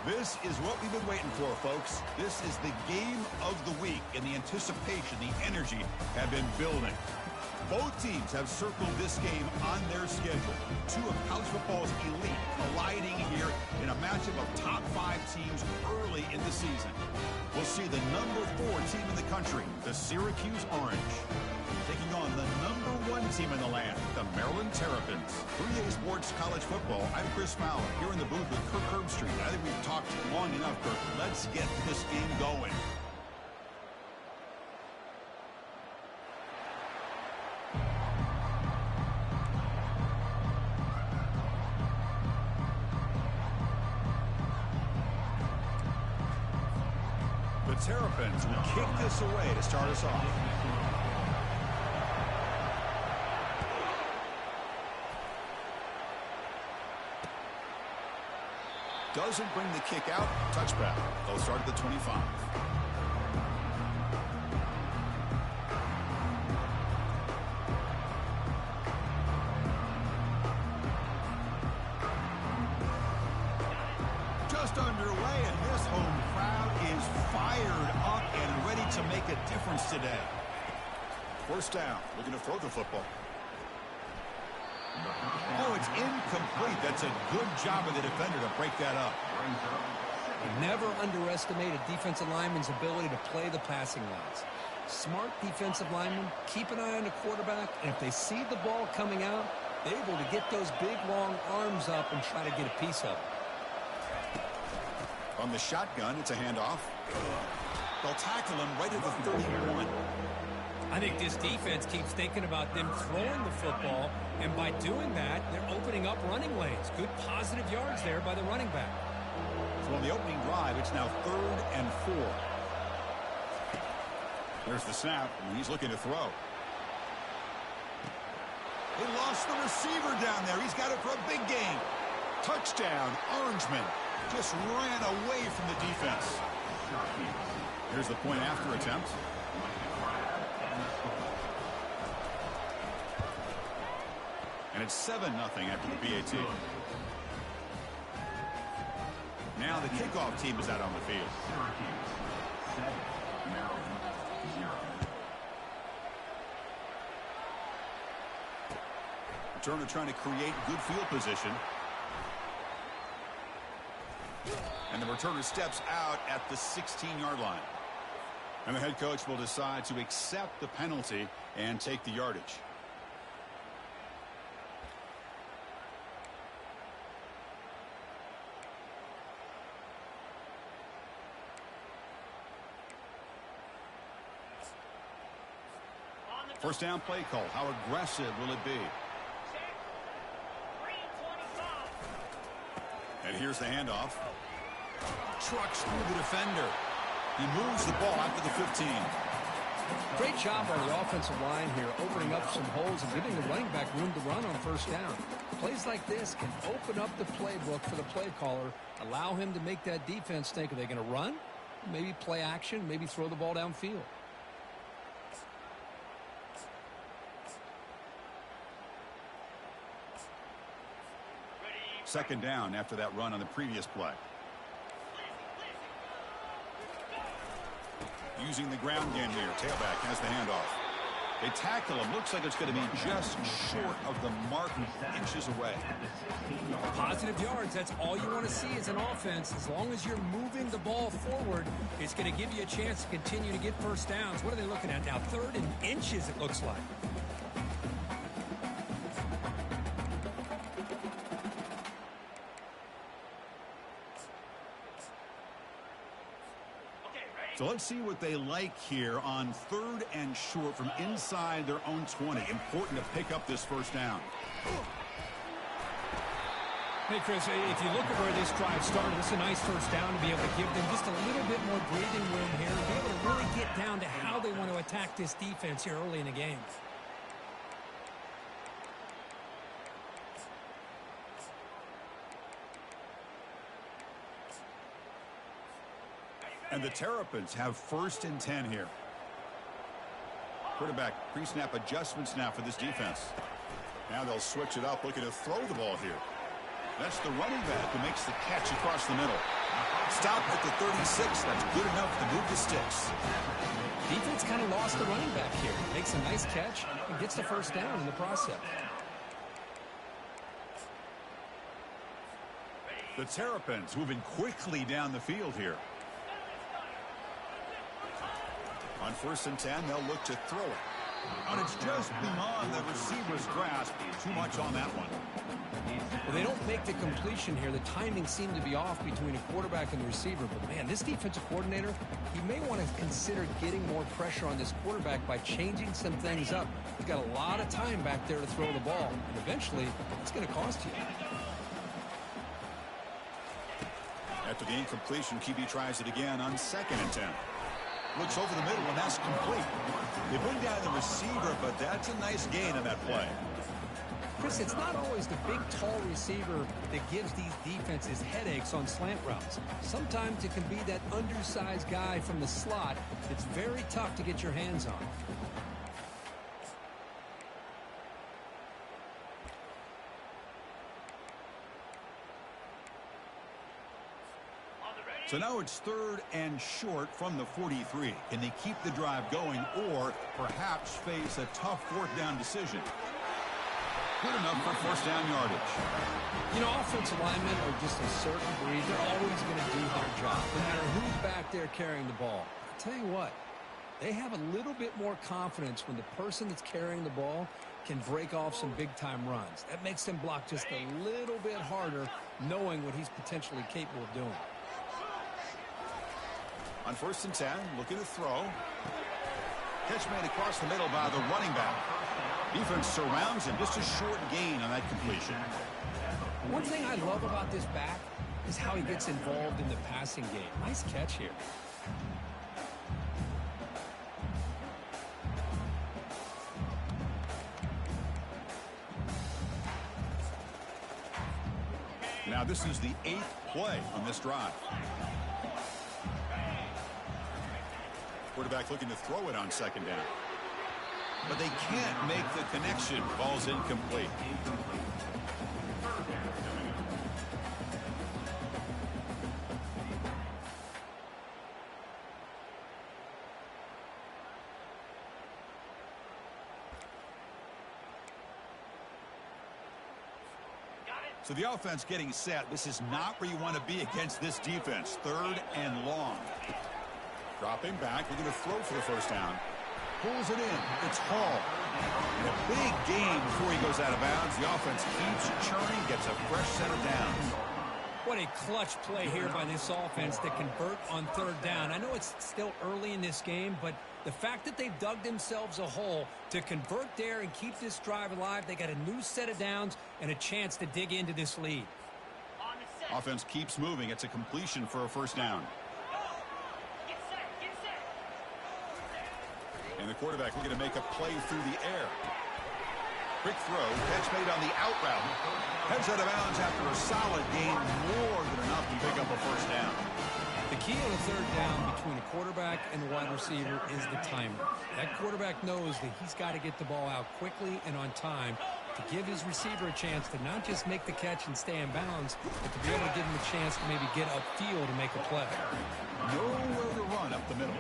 This is what we've been waiting for, folks. This is the game of the week, and the anticipation, the energy have been building. Both teams have circled this game on their schedule. Two of college football's elite colliding here in a matchup of top 5 teams early in the season. We'll see the number 4 team in the country, the Syracuse Orange, taking on the number 1 team in the land, the Maryland Terrapins. 3A Sports College Football, I'm Chris Fowler, here in the booth with Kirk Herbstreit. I think we've talked long enough, Kirk. Let's get this game going. The Terrapins will kick this away to start us off. Doesn't bring the kick out. Touchback. They'll start at the 25. Just underway, and this home crowd is fired up and ready to make a difference today. First down. Looking to throw the football. Oh, it's incomplete. That's a good job of the defender to break that up. Never underestimate a defensive lineman's ability to play the passing lanes. Smart defensive linemen keep an eye on the quarterback, and if they see the ball coming out, they're able to get those big, long arms up and try to get a piece of it. From the shotgun, it's a handoff. They'll tackle him right at the 31. I think this defense keeps thinking about them throwing the football, and by doing that, they're opening up running lanes. Good positive yards there by the running back. So on the opening drive, it's now 3rd and 4. There's the snap, and he's looking to throw. They lost the receiver down there. He's got it for a big gain. Touchdown, Orangeman. Just ran away from the defense. Here's the point after attempt. And it's 7-0 after the PAT. Now the kickoff team is out on the field. Returner trying to create good field position. And the returner steps out at the 16-yard line. And the head coach will decide to accept the penalty and take the yardage. First down play call. How aggressive will it be? And here's the handoff. Trucks through the defender. He moves the ball after the 15. Great job by the offensive line here, opening up some holes and giving the running back room to run on first down. Plays like this can open up the playbook for the play caller, allow him to make that defense think, are they going to run? Maybe play action, maybe throw the ball downfield. Second down after that run on the previous play. Using the ground game here. Tailback has the handoff. They tackle him. Looks like it's going to be just short of the mark, inches away. Positive yards. That's all you want to see as an offense. As long as you're moving the ball forward, it's going to give you a chance to continue to get first downs. What are they looking at now? 3rd and inches, it looks like. So let's see what they like here on 3rd and short from inside their own 20. Important to pick up this first down. Hey, Chris, if you look at where this drive started, it's a nice first down to be able to give them just a little bit more breathing room here and be able to really get down to how they want to attack this defense here early in the game. And the Terrapins have 1st and 10 here. Quarterback pre-snap adjustments now for this defense. Now they'll switch it up, looking to throw the ball here. That's the running back who makes the catch across the middle. Stop at the 36. That's good enough to move the sticks. Defense kind of lost the running back here. Makes a nice catch and gets the first down in the process. The Terrapins moving quickly down the field here. On 1st and 10, they'll look to throw it. And it's just beyond the receiver's grasp. Too much on that one. Well, they don't make the completion here. The timing seemed to be off between a quarterback and the receiver. But, man, this defensive coordinator, he may want to consider getting more pressure on this quarterback by changing some things up. He's got a lot of time back there to throw the ball. And eventually, it's going to cost you. After the incompletion, QB tries it again on 2nd and 10. Looks over the middle, and that's complete. They bring down the receiver, but that's a nice gain on that play. Chris, it's not always the big, tall receiver that gives these defenses headaches on slant routes. Sometimes it can be that undersized guy from the slot that's very tough to get your hands on. So now it's 3rd and short from the 43. Can they keep the drive going or perhaps face a tough 4th down decision? Good enough for 1st down yardage. You know, offensive linemen are just a certain breed. They're always going to do their job, no matter who's back there carrying the ball. I'll tell you what, they have a little bit more confidence when the person that's carrying the ball can break off some big-time runs. That makes them block just a little bit harder, knowing what he's potentially capable of doing. On 1st and 10, looking to throw. Catch made across the middle by the running back. Defense surrounds him. Just a short gain on that completion. One thing I love about this back is how he gets involved in the passing game. Nice catch here. Now this is the 8th play on this drive. Quarterback looking to throw it on 2nd down. But they can't make the connection. Ball's incomplete. So the offense getting set. This is not where you want to be against this defense. 3rd and long. Dropping back, looking to throw for the 1st down. Pulls it in. It's Hall. And a big gain before he goes out of bounds. The offense keeps churning, gets a fresh set of downs. What a clutch play here by this offense to convert on 3rd down. I know it's still early in this game, but the fact that they've dug themselves a hole to convert there and keep this drive alive, they got a new set of downs and a chance to dig into this lead. Offense keeps moving. It's a completion for a 1st down. And the quarterback looking to make a play through the air. Quick throw. Catch made on the out route. Heads out of bounds after a solid gain. More than enough to pick up a 1st down. The key on a 3rd down between a quarterback and the wide receiver is the timer. That quarterback knows that he's got to get the ball out quickly and on time to give his receiver a chance to not just make the catch and stay in bounds, but to be able to give him a chance to maybe get upfield to make a play. Nowhere to run up the middle.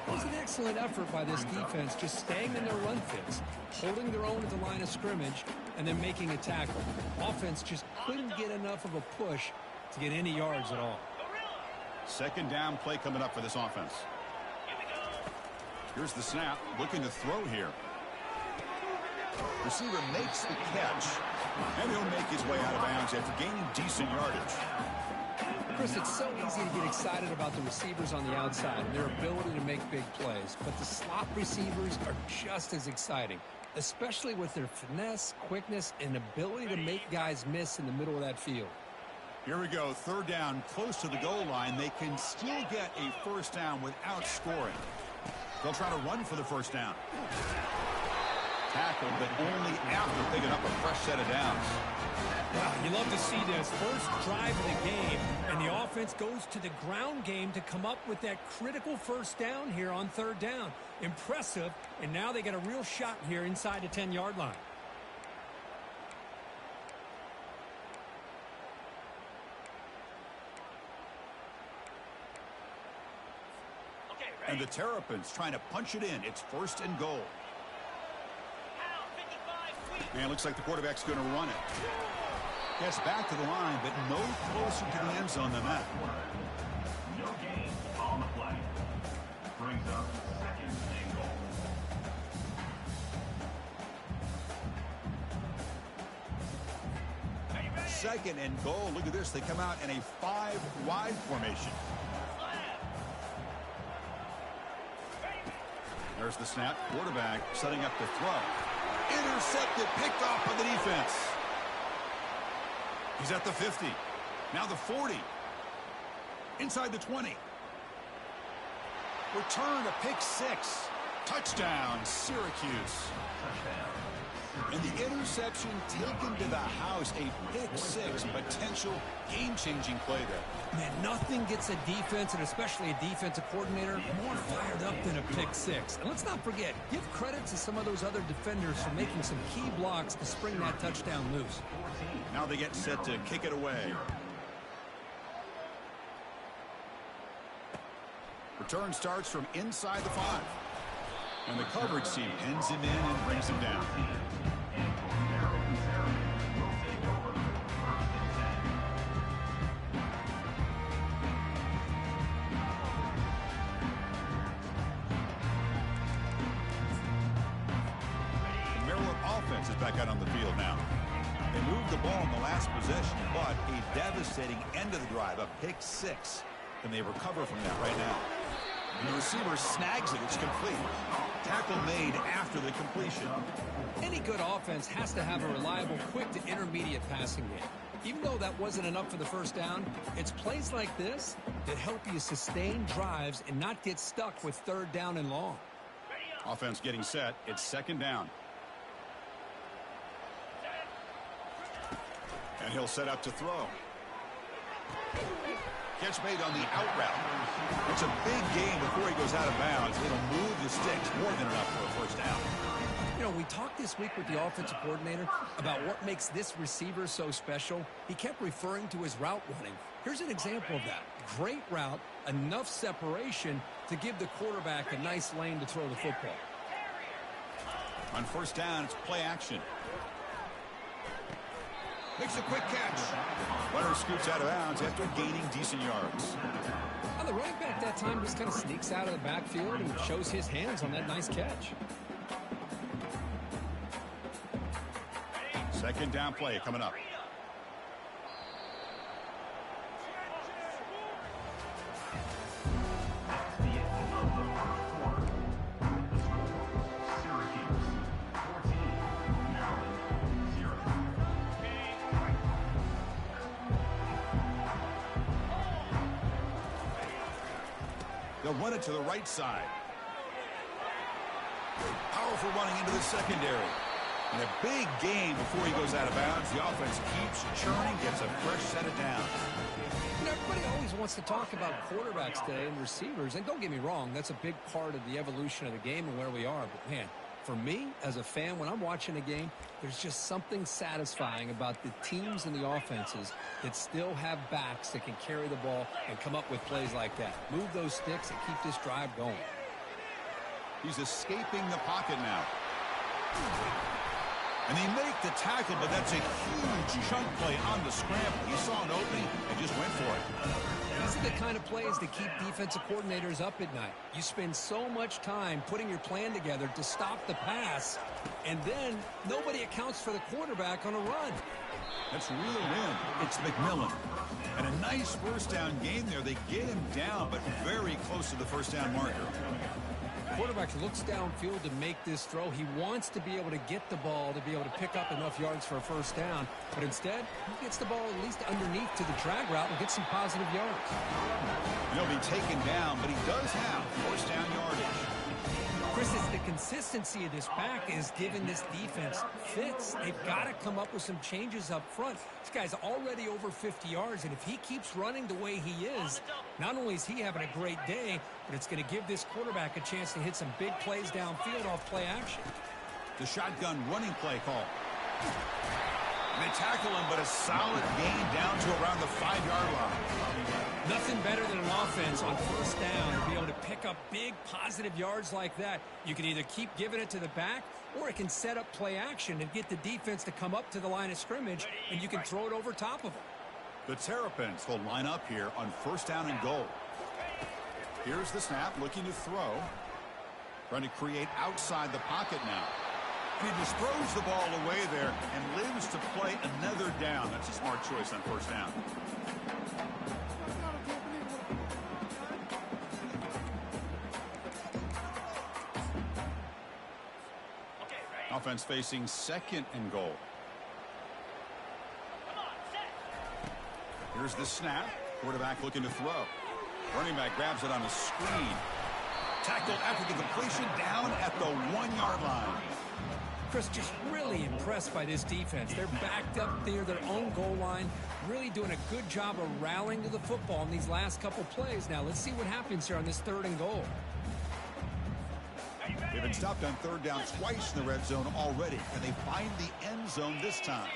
It was an excellent effort by this defense, just staying in their run fits, holding their own at the line of scrimmage, and then making a tackle. Offense just couldn't get enough of a push to get any yards at all. 2nd down play coming up for this offense. Here's the snap, looking to throw here. Receiver makes the catch, and he'll make his way out of bounds after gaining decent yardage. Chris, it's so easy to get excited about the receivers on the outside and their ability to make big plays, but the slot receivers are just as exciting, especially with their finesse, quickness, and ability to make guys miss in the middle of that field. Here we go, 3rd down, close to the goal line. They can still get a 1st down without scoring. They'll try to run for the 1st down. Tackled, but only after picking up a fresh set of downs. You love to see this first drive of the game, and the offense goes to the ground game to come up with that critical 1st down here on 3rd down. Impressive, and now they got a real shot here inside the 10-yard line. And the Terrapins trying to punch it in. It's 1st and goal. And it looks like the quarterback's going to run it. Gets back to the line, but no closer to the end zone than that. No gain on the play. Brings up 2nd and goal. Second and goal. Look at this. They come out in a 5-wide formation. There's the snap. Quarterback setting up to throw. Intercepted. Picked off by the defense. He's at the 50. Now the 40. Inside the 20. Return, a pick 6. Touchdown, Syracuse. And the interception taken to the house. A pick 6. Potential game-changing play there. Man, nothing gets a defense, and especially a defensive coordinator, more fired up than a pick 6. And let's not forget, give credit to some of those other defenders for making some key blocks to spring that touchdown loose. Now they get set to kick it away. Return starts from inside the 5. And the coverage team pins him in and brings him down. The Maryland offense is back out on the field now. They moved the ball in the last possession, but a devastating end of the drive, a pick 6. And they recover from that right now. And the receiver snags it. It's complete. Tackle made after the completion. Any good offense has to have a reliable, quick to intermediate passing game. Even though that wasn't enough for the first down, it's plays like this that help you sustain drives and not get stuck with 3rd down and long. Offense getting set. It's 2nd down. And he'll set up to throw. Catch made on the out route. It's a big gain before he goes out of bounds. It'll move the sticks more than enough for a 1st down. You know, we talked this week with the offensive coordinator about what makes this receiver so special. He kept referring to his route running. Here's an example of that. Great route, enough separation to give the quarterback a nice lane to throw the football. On 1st down, it's play action. Makes a quick catch. Runner scoots out of bounds after gaining decent yards. Well, the running back that time just kind of sneaks out of the backfield and shows his hands on that nice catch. 2nd down play coming up. They'll run it to the right side. Powerful running into the secondary. And a big gain before he goes out of bounds. The offense keeps churning, gets a fresh set of downs. You know, everybody always wants to talk about quarterbacks today and receivers. And don't get me wrong, that's a big part of the evolution of the game and where we are. But, man, for me, as a fan, when I'm watching a game, there's just something satisfying about the teams and the offenses that still have backs that can carry the ball and come up with plays like that. Move those sticks and keep this drive going. He's escaping the pocket now. And they make the tackle, but that's a huge chunk play on the scramble. He saw an opening and just went for it. These are the kind of plays that keep defensive coordinators up at night. You spend so much time putting your plan together to stop the pass, and then nobody accounts for the quarterback on a run. That's reeled in. It's McMillan. And a nice 1st down game there. They get him down, but very close to the 1st down marker. Quarterback looks downfield to make this throw. He wants to be able to get the ball to be able to pick up enough yards for a 1st down. But instead, he gets the ball at least underneath to the drag route and gets some positive yards. He'll be taken down, but he does have 1st down yardage. Chris, it's the consistency of this back is giving this defense fits. They've got to come up with some changes up front. This guy's already over 50 yards, and if he keeps running the way he is, not only is he having a great day, but it's going to give this quarterback a chance to hit some big plays downfield off play action. The shotgun running play call. They tackle him, but a solid gain down to around the 5-yard line. Nothing better than an offense on first down to be able to pick up big positive yards like that. You can either keep giving it to the back, or it can set up play action and get the defense to come up to the line of scrimmage, and you can throw it over top of them. The Terrapins will line up here on first down and goal. Here's the snap, looking to throw. Trying to create outside the pocket now. And he just throws the ball away there and lives to play another down. That's a smart choice on first down. Offense facing second and goal. Here's the snap. Quarterback looking to throw. Running back grabs it on a screen. Tackled after the completion down at the 1-yard line. Chris, just really impressed by this defense. They're backed up near their own goal line, really doing a good job of rallying to the football in these last couple plays. Now, let's see what happens here on this 3rd and goal. They've been stopped on 3rd down twice in the red zone already, and they find the end zone this time.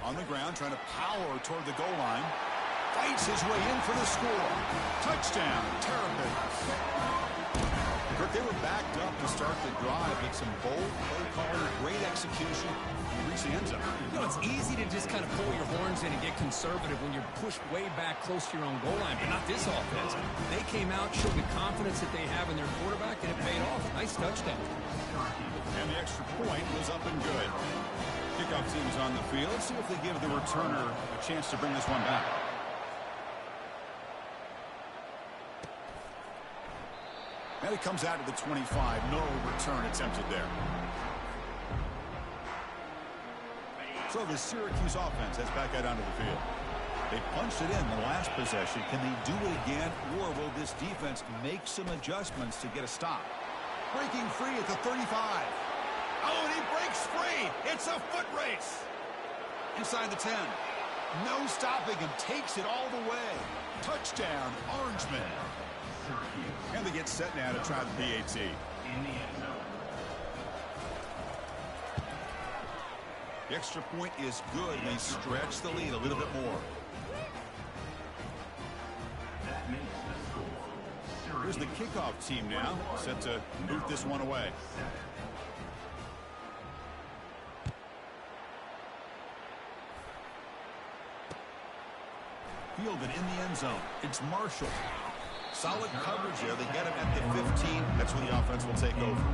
On the ground, trying to power toward the goal line. Fights his way in for the score. Touchdown, Terrapins. Kirk, they were backed up to start the drive, but some bold play calling, great execution, and reach the end zone. You know, it's easy to just kind of pull your horns in and get conservative when you're pushed way back close to your own goal line, but not this offense. They came out, showed the confidence that they have in their quarterback, and it paid off. Nice touchdown. And the extra point was up and good. Kickoff team is on the field. Let's see if they give the returner a chance to bring this one back. And it comes out to the 25. No return attempted there. So the Syracuse offense heads back out onto the field. They punched it in the last possession. Can they do it again, or will this defense make some adjustments to get a stop? Breaking free at the 35. Oh, and he breaks free. It's a foot race. Inside the 10. No stopping him. Takes it all the way. Touchdown, Orangemen. And they get set now to try the PAT. In the end zone. The extra point is good. They stretch the lead a little bit more. That makes the score. Here's the kickoff team now, set to boot this one away. Fielded in the end zone. It's Marshall. Solid coverage there. They get him at the 15. That's where the offense will take over.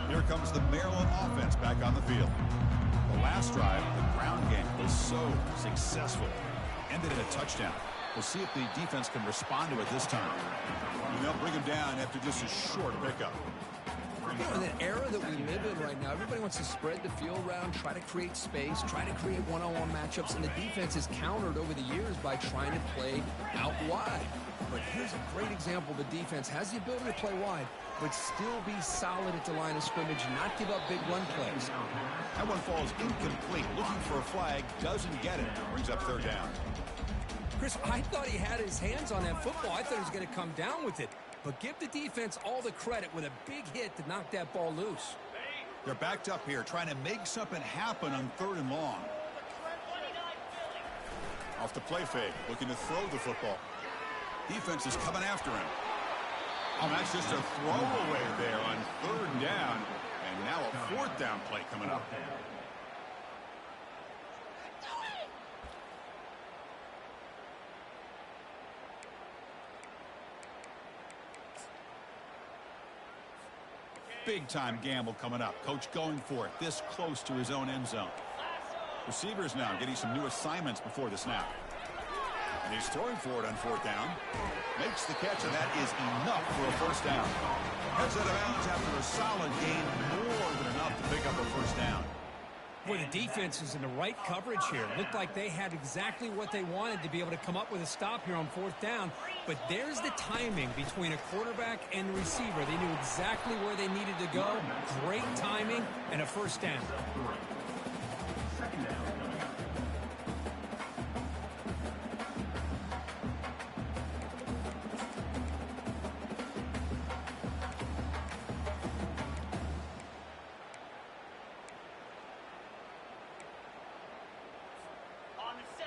Here comes the Maryland offense back on the field. The last drive, the ground game was so successful. Ended in a touchdown. We'll see if the defense can respond to it this time. And they'll bring him down after just a short pickup. You know, in the era that we live in right now, everybody wants to spread the field around, try to create space, try to create one-on-one matchups, and the defense is countered over the years by trying to play out wide. But here's a great example. The defense has the ability to play wide, but still be solid at the line of scrimmage and not give up big run plays. That one falls incomplete. Looking for a flag, doesn't get it. Brings up 3rd down. Chris, I thought he had his hands on that football. I thought he was going to come down with it. But give the defense all the credit with a big hit to knock that ball loose. They're backed up here, trying to make something happen on 3rd and long. Off the play fake, looking to throw the football. Defense is coming after him. Oh, that's just a throwaway there on 3rd down. And now a 4th down play coming up. Big-time gamble coming up. Coach going for it this close to his own end zone. Receivers now getting some new assignments before the snap. And he's throwing for it on 4th down. Makes the catch, and that is enough for a 1st down. Heads out of bounds after a solid gain, more than enough to pick up a 1st down. Boy, the defense is in the right coverage here. Looked like they had exactly what they wanted to be able to come up with a stop here on 4th down. But there's the timing between a quarterback and the receiver. They knew exactly where they needed to go. Great timing and a first down. Second down.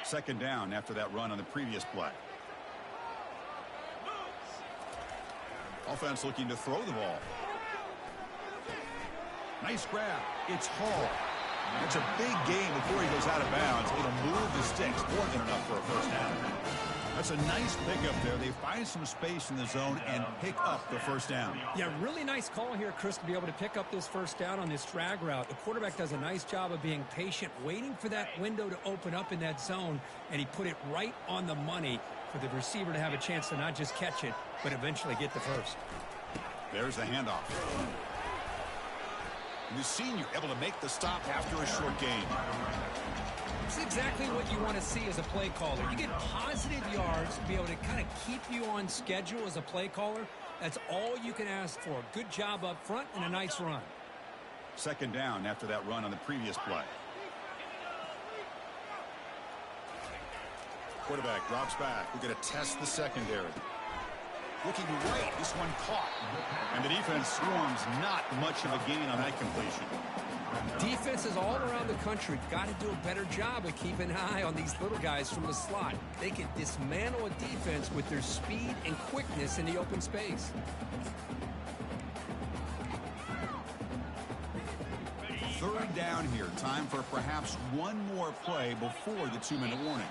Second down after that run on the previous play. Offense looking to throw the ball. Nice grab. It's Hall. It's a big game before he goes out of bounds. It'll move the sticks. More than enough for a first down. That's a nice pickup there. They find some space in the zone and pick up the first down. Yeah, really nice call here, Chris, to be able to pick up this first down on this drag route. The quarterback does a nice job of being patient, waiting for that window to open up in that zone, and he put it right on the money for the receiver to have a chance to not just catch it, but eventually get the first. There's the handoff. The senior able to make the stop after a short gain. It's exactly what you want to see as a play caller. You get positive yards to be able to kind of keep you on schedule as a play caller. That's all you can ask for. Good job up front and a nice run. Second down after that run on the previous play. Quarterback drops back. We're going to test the secondary. Looking right. This one caught. And the defense swarms. Not much of a gain on that completion. Defenses all around the country got to do a better job of keeping an eye on these little guys from the slot. They can dismantle a defense with their speed and quickness in the open space. Third down here. Time for perhaps one more play before the 2-minute warning.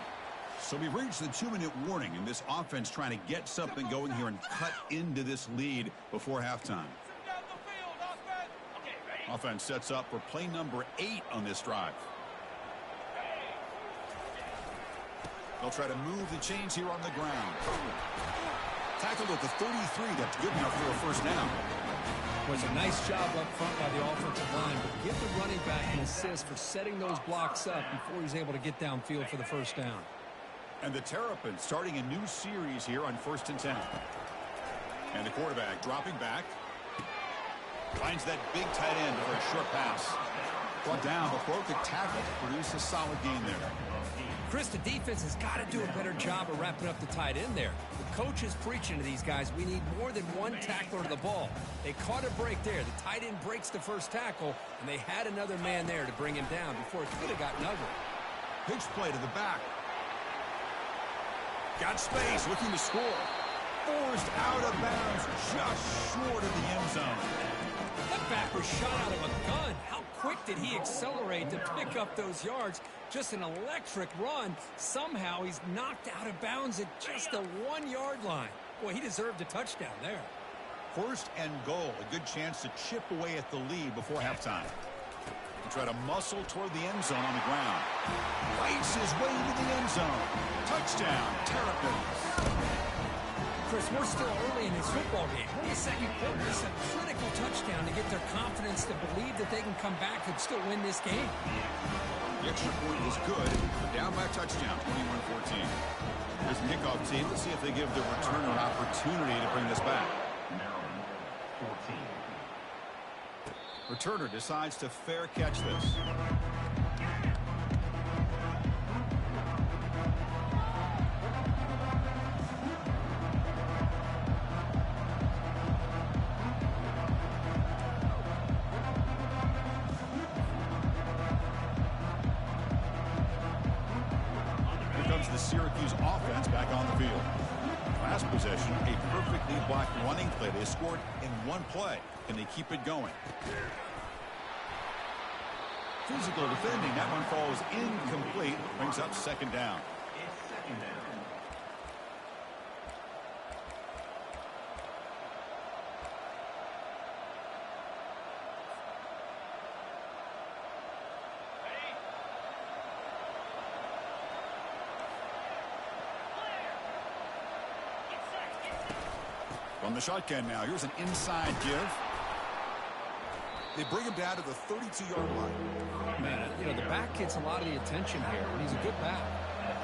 So we've reached the 2-minute warning, and this offense trying to get something going here and cut into this lead before halftime. Offense sets up for play number 8 on this drive. They'll try to move the chains here on the ground. Tackled at the 33. That's good enough for a first down. Was a nice job up front by the offensive line, but give the running back an assist for setting those blocks up before he's able to get downfield for the first down. And the Terrapins starting a new series here on 1st and 10. And the quarterback dropping back. Finds that big tight end for a short pass. Brought down before the tackle to produce a solid gain there. Chris, the defense has got to do a better job of wrapping up the tight end there. The coach is preaching to these guys, we need more than one tackler to the ball. They caught a break there. The tight end breaks the first tackle, and they had another man there to bring him down before it could have gotten ugly. Pitch play to the back. Got space, looking to score. Forced out of bounds, just short of the end zone. That back was shot out of a gun. How quick did he accelerate to pick up those yards? Just an electric run. Somehow he's knocked out of bounds at just the 1-yard line. Boy, he deserved a touchdown there. 1st and goal. A good chance to chip away at the lead before halftime. Try to muscle toward the end zone on the ground. Fights his way into the end zone. Touchdown, Terrapins. Chris, we're still early in this football game. We're in the second quarter. It's a critical touchdown to get their confidence to believe that they can come back and still win this game. The extra point is good. But down by a touchdown, 21-14. Here's the kickoff team. Let's see if they give the returner an opportunity to bring this back. Maryland, 14. Returner decides to fair catch this. Here comes the Syracuse offense back on the field. Last possession, a perfectly blocked running play. They scored in one play. Can they keep it going? Physical defending. That one falls incomplete. Brings up second down. It's second down. From the shotgun now. Here's an inside give. They bring him down to the 32-yard line. Man, you know, the back gets a lot of the attention here, and he's a good back.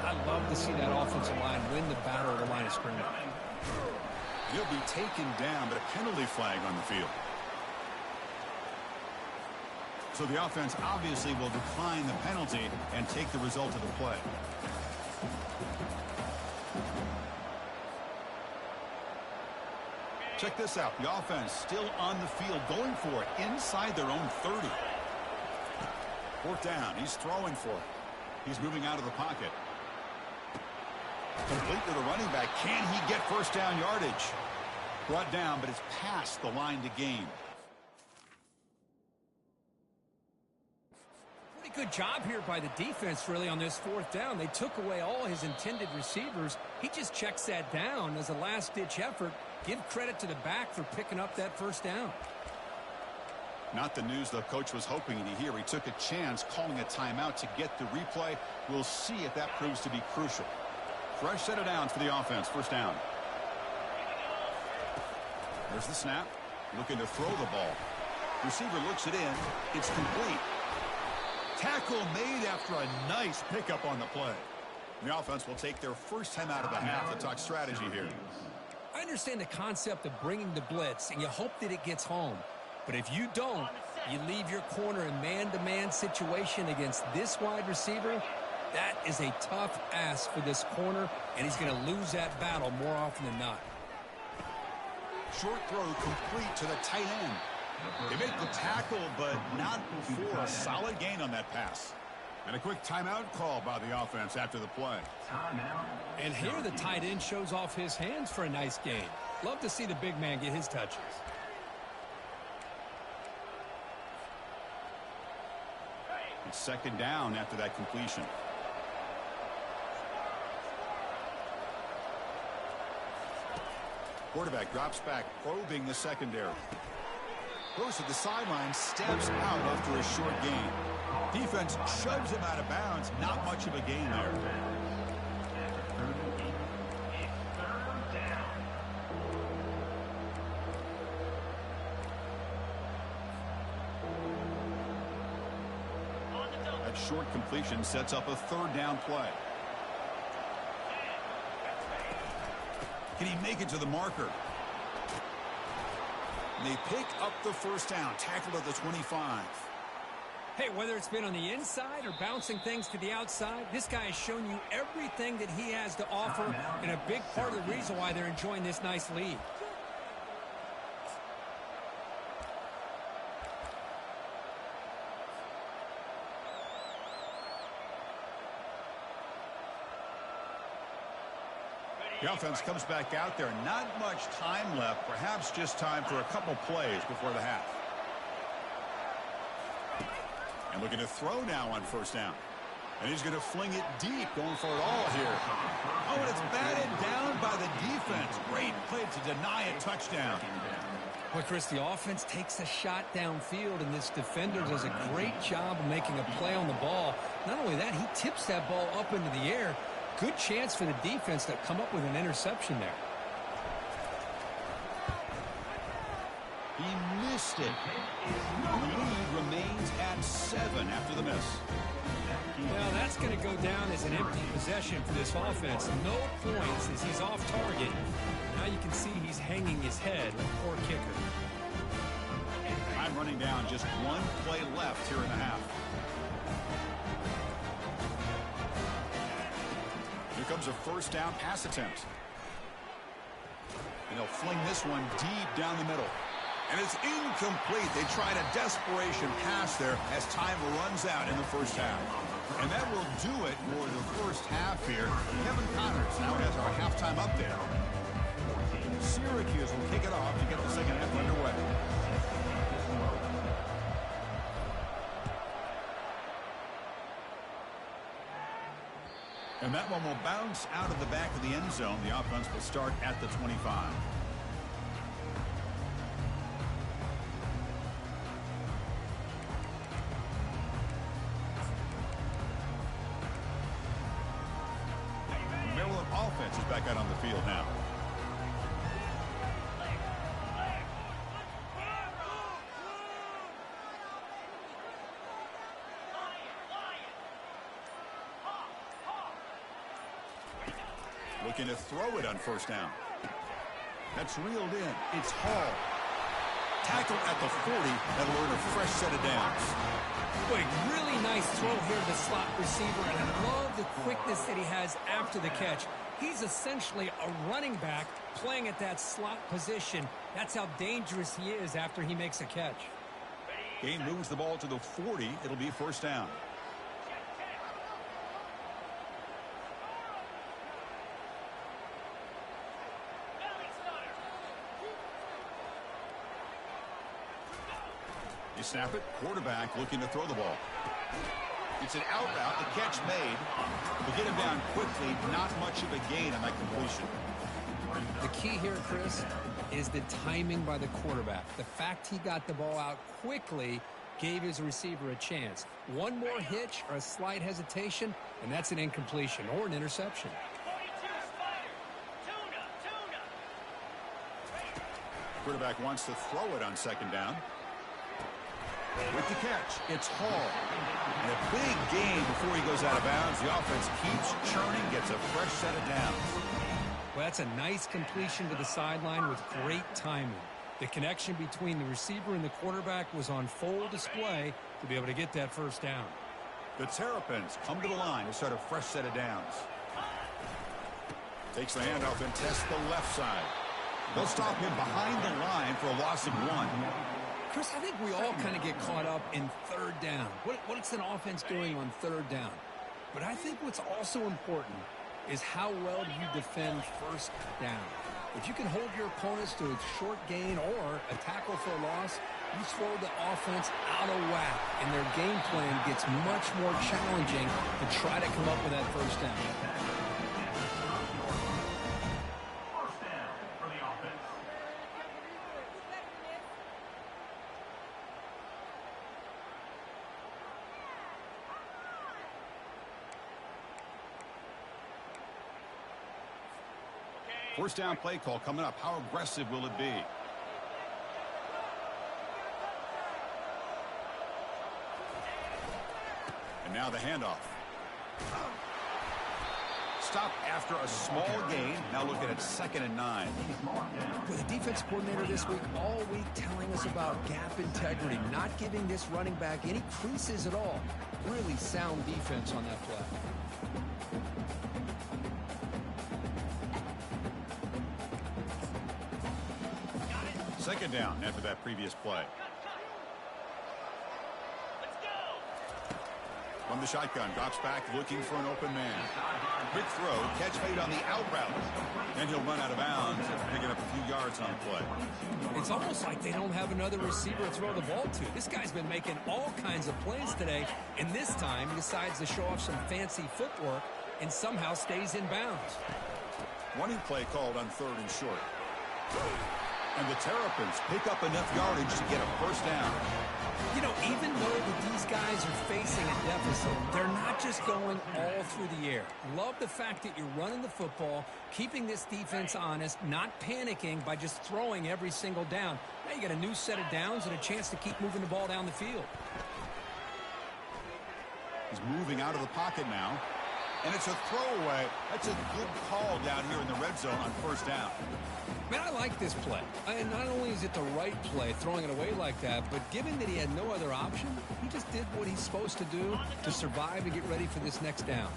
I love to see that offensive line win the battle of the line of scrimmage. He'll be taken down, but a penalty flag on the field. So the offense obviously will decline the penalty and take the result of the play. Check this out. The offense still on the field, going for it inside their own 30. Fourth down. He's throwing for it. He's moving out of the pocket. Complete to the running back. Can he get first down yardage? Brought down, but it's past the line to gain. Pretty good job here by the defense, really, on this fourth down. They took away all his intended receivers. He just checks that down as a last-ditch effort. Give credit to the back for picking up that first down. Not the news the coach was hoping to hear. He took a chance calling a timeout to get the replay. We'll see if that proves to be crucial. Fresh set of downs for the offense. First down. There's the snap. Looking to throw the ball. Receiver looks it in. It's complete. Tackle made after a nice pickup on the play. The offense will take their first time out of the half to talk strategy here. I understand the concept of bringing the blitz, and you hope that it gets home. But if you don't, you leave your corner in man-to-man situation against this wide receiver. That is a tough ask for this corner, and he's going to lose that battle more often than not. Short throw complete to the tight end. They make the tackle, but not before a solid gain on that pass. And a quick timeout call by the offense after the play. And here the tight end shows off his hands for a nice gain. Love to see the big man get his touches. It's second down after that completion. Quarterback drops back, probing the secondary. Goes to the sideline, steps out after a short gain. Defense shoves him out of bounds. Not much of a gain there. That short completion sets up a third down play. Can he make it to the marker? They pick up the first down, tackled at the 25. Hey, whether it's been on the inside or bouncing things to the outside, this guy has shown you everything that he has to offer, and a big part of the reason why they're enjoying this nice lead. The offense comes back out there. Not much time left. Perhaps just time for a couple plays before the half. And looking to throw now on first down. And he's going to fling it deep, going for it all here. Oh, and it's batted down by the defense. Great play to deny a touchdown. Well, Chris, the offense takes a shot downfield, and this defender does a great job of making a play on the ball. Not only that, he tips that ball up into the air. Good chance for the defense to come up with an interception there. He missed it. The lead remains at 7 after the miss. Now that's going to go down as an empty possession for this offense. No points as he's off target. Now you can see he's hanging his head, poor kicker. Time running down, just one play left here in the half. Here comes a first down pass attempt. And they'll fling this one deep down the middle. And it's incomplete. They tried a desperation pass there as time runs out in the first half. And that will do it for the first half here. Kevin Connors now has our halftime update. Syracuse will kick it off to get the second half underway. And that one will bounce out of the back of the end zone. The offense will start at the 25. The Maryland offense is back out on the field now. Looking to throw it on first down. That's reeled in. It's Hall. Tackle at the 40. That'll earn a fresh set of downs. Boy, really nice throw here to the slot receiver, and I love the quickness that he has after the catch. He's essentially a running back playing at that slot position. That's how dangerous he is after he makes a catch. Gain moves the ball to the 40. It'll be first down. You snap it. Quarterback looking to throw the ball. It's an out route. The catch made. To get him down quickly, not much of a gain on that completion. The key here, Chris, is the timing by the quarterback. The fact he got the ball out quickly gave his receiver a chance. One more hitch or a slight hesitation, and that's an incompletion or an interception. Quarterback wants to throw it on second down. With the catch, it's Hall. And a big gain before he goes out of bounds. The offense keeps churning, gets a fresh set of downs. Well, that's a nice completion to the sideline with great timing. The connection between the receiver and the quarterback was on full display to be able to get that first down. The Terrapins come to the line to start a fresh set of downs. Takes the handoff and tests the left side. They'll stop him behind the line for a loss of 1. Chris, I think we all kind of get caught up in third down. What's an offense doing on third down? But I think what's also important is how well do you defend first down. If you can hold your opponents to a short gain or a tackle for a loss, you throw the offense out of whack, and their game plan gets much more challenging to try to come up with that first down. First down for the offense. First down play call coming up. How aggressive will it be? And now the handoff. Stop after a small gain. Now looking at 2nd and 9. With the defense coordinator this week, all week telling us about gap integrity, not giving this running back any creases at all. Really sound defense on that play. Second down after that previous play. From the shotgun, drops back looking for an open man. Quick throw, catch made on the out route. And he'll run out of bounds, picking up a few yards on the play. It's almost like they don't have another receiver to throw the ball to. This guy's been making all kinds of plays today, and this time he decides to show off some fancy footwork and somehow stays in bounds. Running play called on 3rd and short. And the Terrapins pick up enough yardage to get a first down. You know, even though these guys are facing a deficit, they're not just going all through the air. Love the fact that you're running the football, keeping this defense honest, not panicking by just throwing every single down. Now you got a new set of downs and a chance to keep moving the ball down the field. He's moving out of the pocket now. And it's a throwaway. That's a good call down here in the red zone on first down. Man, I like this play. And not only is it the right play, throwing it away like that, but given that he had no other option, he just did what he's supposed to do to survive and get ready for this next down.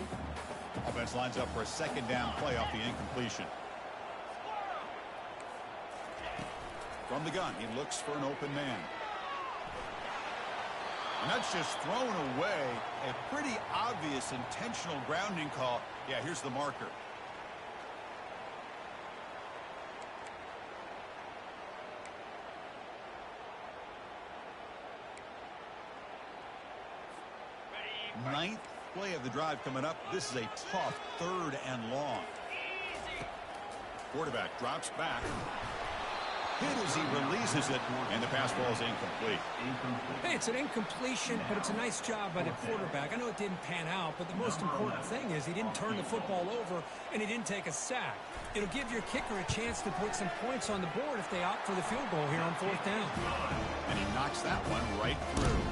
Offense lines up for a second down play off the incompletion. From the gun, he looks for an open man. And that's just thrown away. A pretty obvious intentional grounding call. Yeah, here's the marker. Ninth play of the drive coming up. This is a tough 3rd and long. Quarterback drops back. Hit as he releases it, and the pass ball is incomplete. Hey, it's an incompletion, but it's a nice job by the quarterback. I know it didn't pan out, but the most important thing is he didn't turn the football over, and he didn't take a sack. It'll give your kicker a chance to put some points on the board if they opt for the field goal here on 4th down. And he knocks that one right through.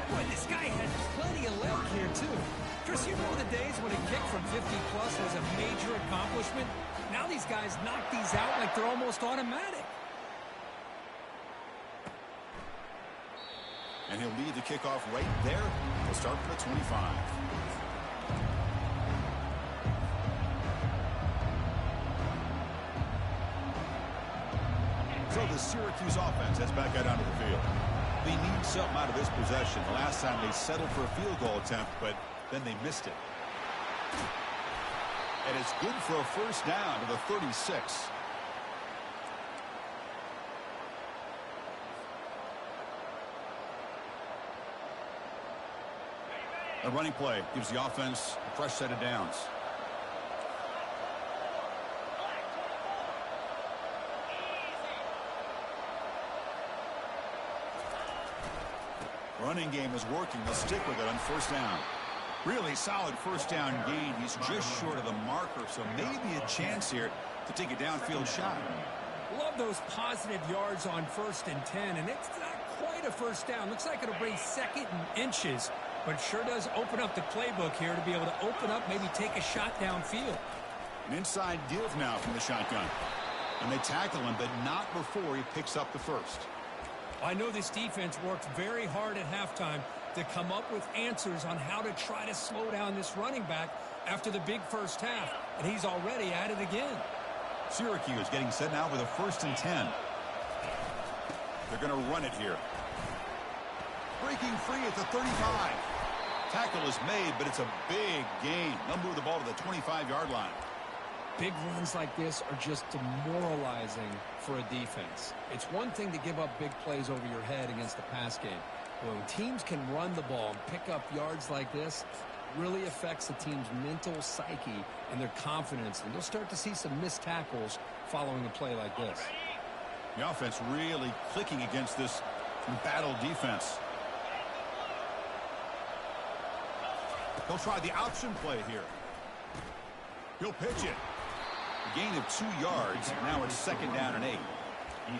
Boy, this guy had plenty of leg here, too. Chris, you know the days when a kick from 50-plus was a major accomplishment? Now these guys knock these out like they're almost automatic. And he'll lead the kickoff right there. He'll start from the 25. So the Syracuse offense heads back out onto the field. They need something out of this possession. The last time they settled for a field goal attempt, but then they missed it. And it's good for a first down to the 36. A running play gives the offense a fresh set of downs. Running game is working. They'll stick with it on first down. Really solid first down gain. He's just short of the marker, so maybe a chance here to take a downfield shot. Love those positive yards on 1st and 10, and it's not quite a first down. Looks like it'll bring 2nd and inches, but sure does open up the playbook here to be able to open up, maybe take a shot downfield. An inside give now from the shotgun. And they tackle him, but not before he picks up the first. I know this defense worked very hard at halftime to come up with answers on how to try to slow down this running back after the big first half, and he's already at it again. Syracuse getting set now with a 1st and 10. They're going to run it here. Breaking free at the 35. Tackle is made, but it's a big gain. They'll move the ball to the 25-yard line. Big runs like this are just demoralizing for a defense. It's one thing to give up big plays over your head against the pass game. But when teams can run the ball and pick up yards like this, it really affects the team's mental psyche and their confidence. And you'll start to see some missed tackles following a play like this. The offense really clicking against this embattled defense. He'll try the option play here. He'll pitch it. A gain of 2 yards. Now it's 2nd down and 8.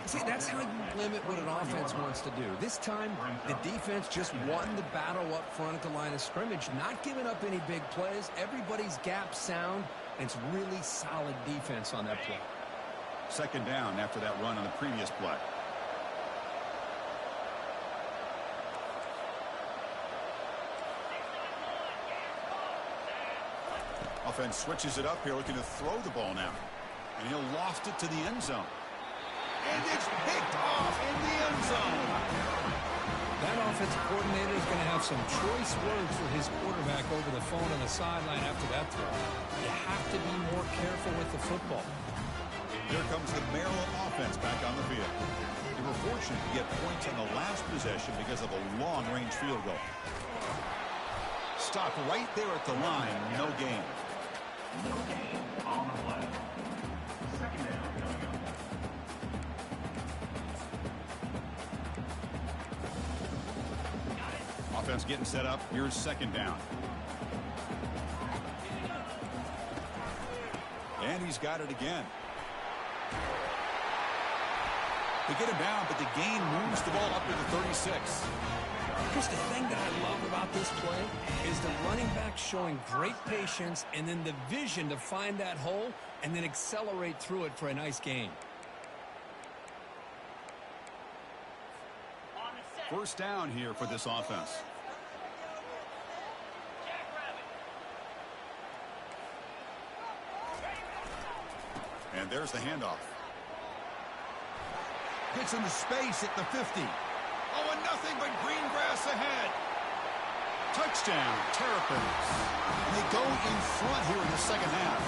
See, that's how you limit what an offense wants to do. This time, the defense just won the battle up front at the line of scrimmage, not giving up any big plays. Everybody's gap sound, and it's really solid defense on that play. 2nd down after that run on the previous play. Offense switches it up here, looking to throw the ball now. And he'll loft it to the end zone. And it's picked off in the end zone. That offensive coordinator is going to have some choice words for his quarterback over the phone on the sideline after that throw. You have to be more careful with the football. Here comes the Maryland offense back on the field. They were fortunate to get points on the last possession because of a long-range field goal. Stop right there at the line, no gain. No gain on the play. 2nd down. Offense getting set up. Here's 2nd down. And he's got it again. They get him down, but the gain moves the ball up to the 36. Just the thing that I love about this play is the running back showing great patience and then the vision to find that hole and then accelerate through it for a nice gain. 1st down here for this offense. And there's the handoff. Gets into space at the 50. Oh, and nothing but green grass ahead. Touchdown, Terrapins. And they go in front here in the 2nd half.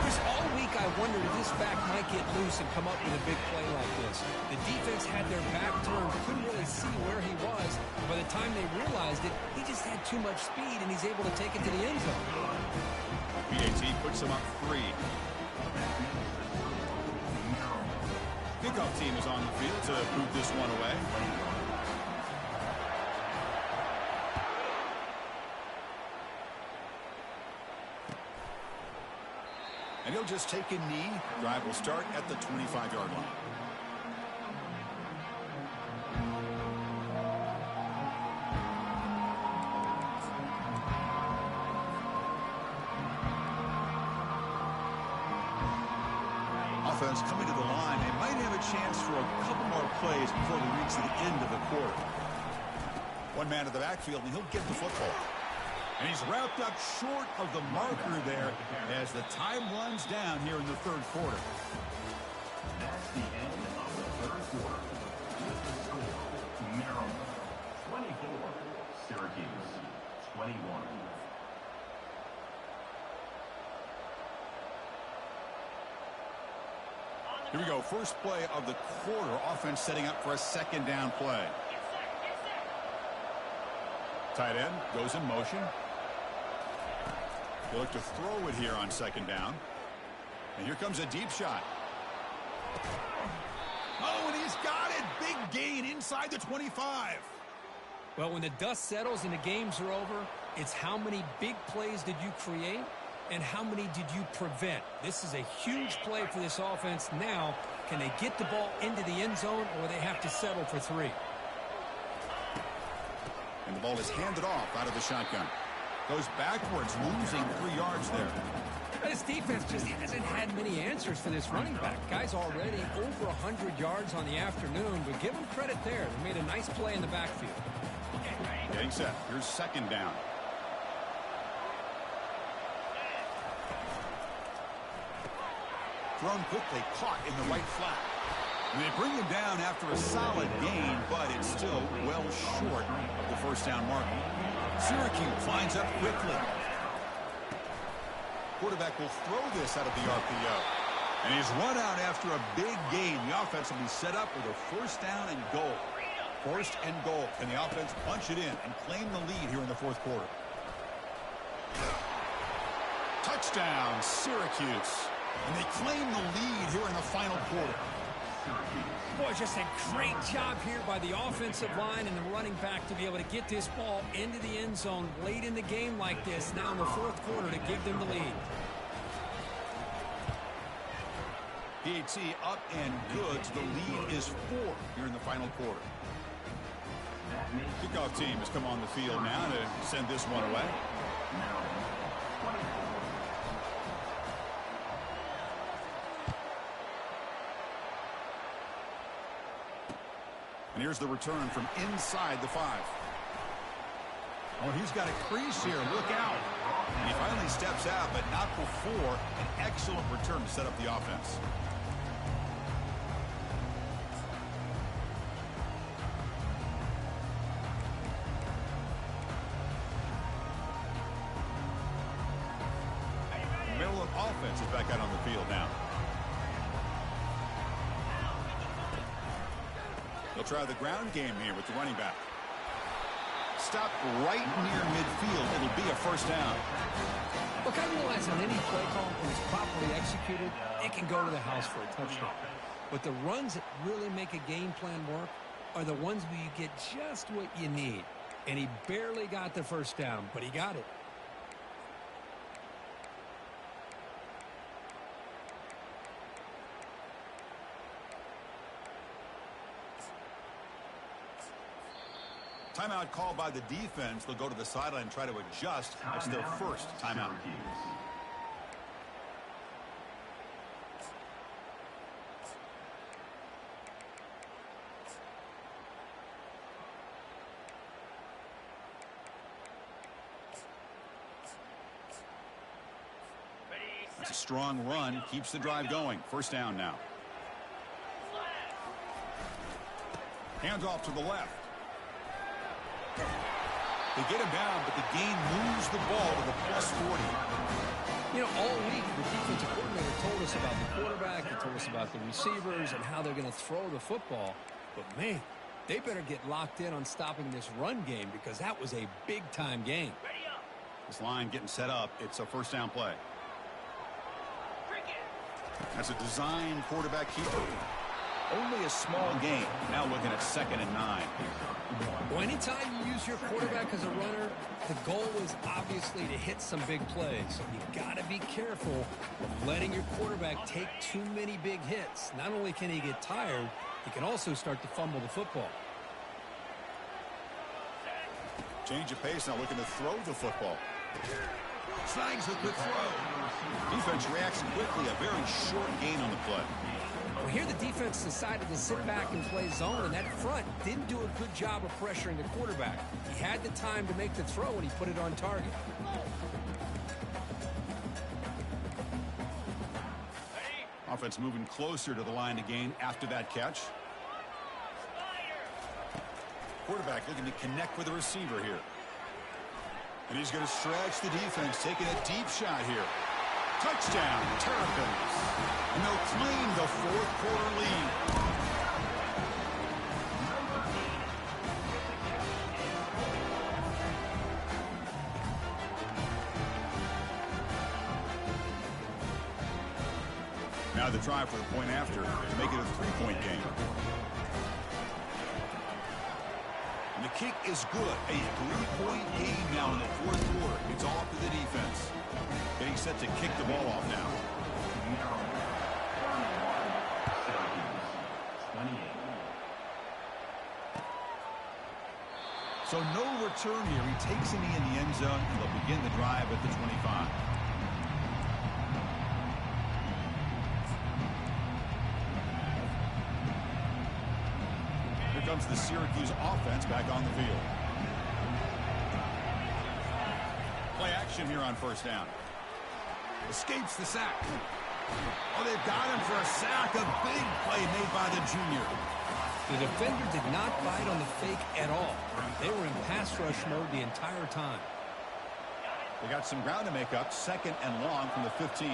Chris, all week I wondered if this back might get loose and come up with a big play like this. The defense had their back turned, couldn't really see where he was. By the time they realized it, he just had too much speed, and he's able to take it to the end zone. BAT puts him up 3. Kickoff team is on the field to move this one away. And he'll just take a knee. Drive will start at the 25-yard line. offense coming to the line. They might have a chance for a couple more plays before we reach the end of the quarter. One man to the backfield, and he'll get the football. And he's wrapped up short of the marker there as the time runs down here in the third quarter. That's the end of the third quarter. With the score, Maryland 24, Syracuse 21. Here we go. First play of the quarter. Offense setting up for a second down play. Tight end goes in motion. They look to throw it here on second down. And here comes a deep shot. Oh, and he's got it. Big gain inside the 25. Well, when the dust settles and the games are over, it's how many big plays did you create and how many did you prevent. This is a huge play for this offense. Now, can they get the ball into the end zone, or they have to settle for 3? And the ball is handed off out of the shotgun. Goes backwards, losing 3 yards there. This defense just hasn't had many answers for this running back. Guy's already over 100 yards on the afternoon, but give him credit there. They made a nice play in the backfield. Getting set. Here's second down. Thrown quickly, caught in the right flat. And they bring him down after a solid gain, but it's still well short of the first down mark. Syracuse lines up quickly. Quarterback will throw this out of the RPO. And he's run out after a big gain. The offense will be set up with a first down and goal. First and goal. Can the offense punch it in and claim the lead here in the fourth quarter? Touchdown, Syracuse. And they claim the lead here in the final quarter. Boy, just a great job here by the offensive line and the running back to be able to get this ball into the end zone late in the game like this, now in the fourth quarter, to give them the lead. PAT up and good. The lead is 4 here in the final quarter. Kickoff team has come on the field now to send this one away. And here's the return from inside the 5. Oh, he's got a crease here. Look out. And he finally steps out, but not before an excellent return to set up the offense. Maryland offense is back out on the field now. They'll try the ground game here with the running back. Stopped right near midfield. It'll be a first down. Look, I realize on any play call, when it's properly executed, it can go to the house for a touchdown. But the runs that really make a game plan work are the ones where you get just what you need. And he barely got the first down, but he got it. Timeout called by the defense. They'll go to the sideline and try to adjust. That's their first timeout. It's a strong run. Keeps the drive going. First down now. Hands off to the left. They get him down, but the gain moves the ball to the +40. You know, all week, the defensive coordinator told us about the quarterback, he told us about the receivers and how they're going to throw the football. But, man, they better get locked in on stopping this run game because that was a big-time game. This line getting set up. It's a first down play. That's a design quarterback keeper. Only a small gain. Now looking at 2nd and 9. Well, anytime you use your quarterback as a runner, the goal is obviously to hit some big plays. You've got to be careful of letting your quarterback take too many big hits. Not only can he get tired, he can also start to fumble the football. Change of pace now, looking to throw the football. Snags the quick throw. Defense reacts quickly. A very short gain on the play. Well, here the defense decided to sit back and play zone, and that front didn't do a good job of pressuring the quarterback. He had the time to make the throw, and he put it on target. Offense moving closer to the line to gain after that catch. Quarterback looking to connect with the receiver here. And he's going to stretch the defense, taking a deep shot here. Touchdown, Terrapins. And they'll claim the fourth quarter lead. Now the try for the point after to make it a three-point game. And the kick is good. A three-point game now in the fourth quarter. It's all up to the defense. Getting set to kick the ball off now. So no return here. He takes a knee in the end zone, and they'll begin the drive at the 25. Here comes the Syracuse offense back on the field. Play action here on first down. Escapes the sack. Oh, they've got him for a sack. A big play made by the junior. The defender did not bite on the fake at all. They were in pass rush mode the entire time. They got some ground to make up. Second and long from the 15.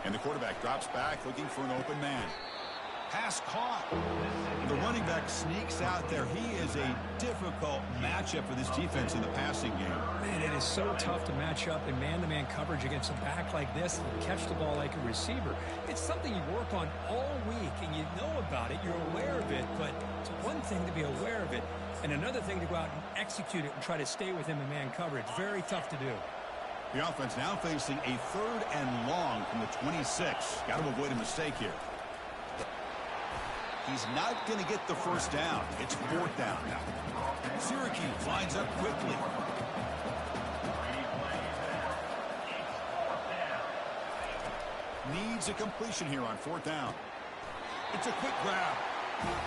And the quarterback drops back looking for an open man. Pass caught. The running back sneaks out there. He is a difficult matchup for this defense in the passing game. Man, it is so tough to match up in man-to-man coverage against a back like this and catch the ball like a receiver. It's something you work on all week, and you know about it. You're aware of it, but it's one thing to be aware of it, and another thing to go out and execute it and try to stay with him in man coverage. Very tough to do. The offense now facing a third and long from the 26. Got to avoid a mistake here. He's not going to get the first down. It's fourth down. Syracuse lines up quickly. Needs a completion here on fourth down. It's a quick grab.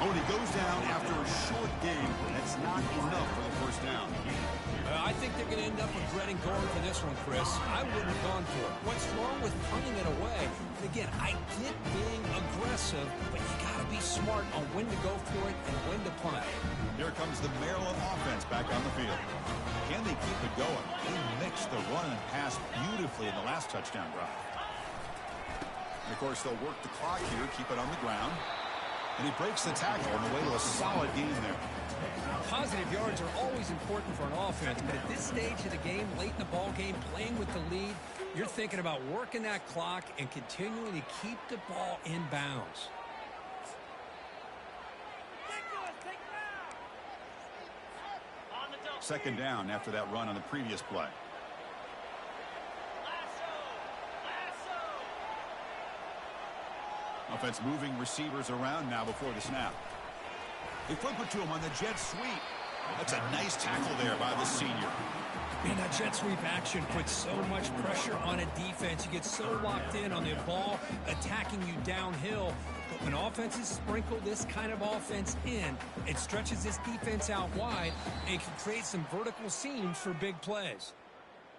Oh, and he goes down after a short game. That's not enough for the first down. I think they're going to end up regretting going for this one, Chris. I wouldn't have gone for it. What's wrong with punting it away? And again, I get being aggressive, but you got to be smart on when to go for it and when to punt. Here comes the Maryland offense back on the field. Can they keep it going? They mixed the run and pass beautifully in the last touchdown drive. And of course, they'll work the clock here, keep it on the ground. And he breaks the tackle on the way to a solid gain there. Positive yards are always important for an offense, but at this stage of the game, late in the ball game, playing with the lead, you're thinking about working that clock and continuing to keep the ball in bounds. Second down after that run on the previous play. Offense moving receivers around now before the snap. They flip it to him on the jet sweep. That's a nice tackle there by the senior. Man, that jet sweep action puts so much pressure on a defense. You get so locked in on the ball attacking you downhill. But when offenses sprinkle this kind of offense in, it stretches this defense out wide and can create some vertical seams for big plays.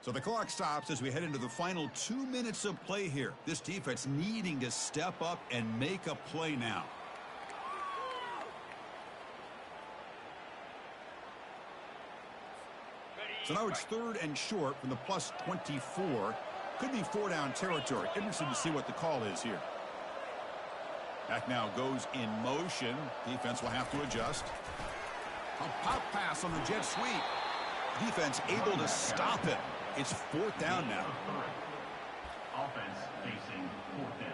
So the clock stops as we head into the final 2 minutes of play here. This defense needing to step up and make a play now. So now it's third and short from the plus 24. Could be four down territory. Interested to see what the call is here. Back now goes in motion. Defense will have to adjust. A pop pass on the jet sweep. Defense able to stop it. It's fourth down now. Offense facing fourth down.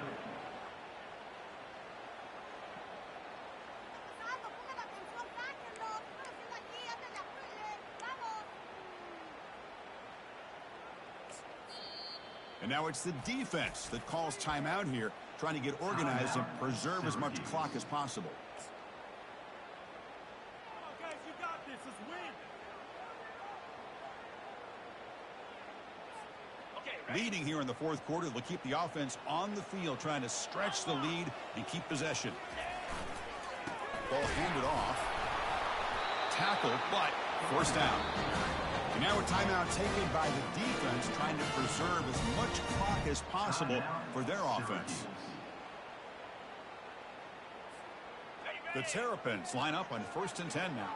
And now it's the defense that calls timeout here, trying to get organized and preserve as much clock as possible. Guys, you got this. Let's win. Leading here in the fourth quarter, they'll keep the offense on the field, trying to stretch the lead and keep possession. Ball handed off. Tackle, but forced down. And now a timeout taken by the defense, trying to preserve as much clock as possible for their offense. The Terrapins line up on 1st and 10 now.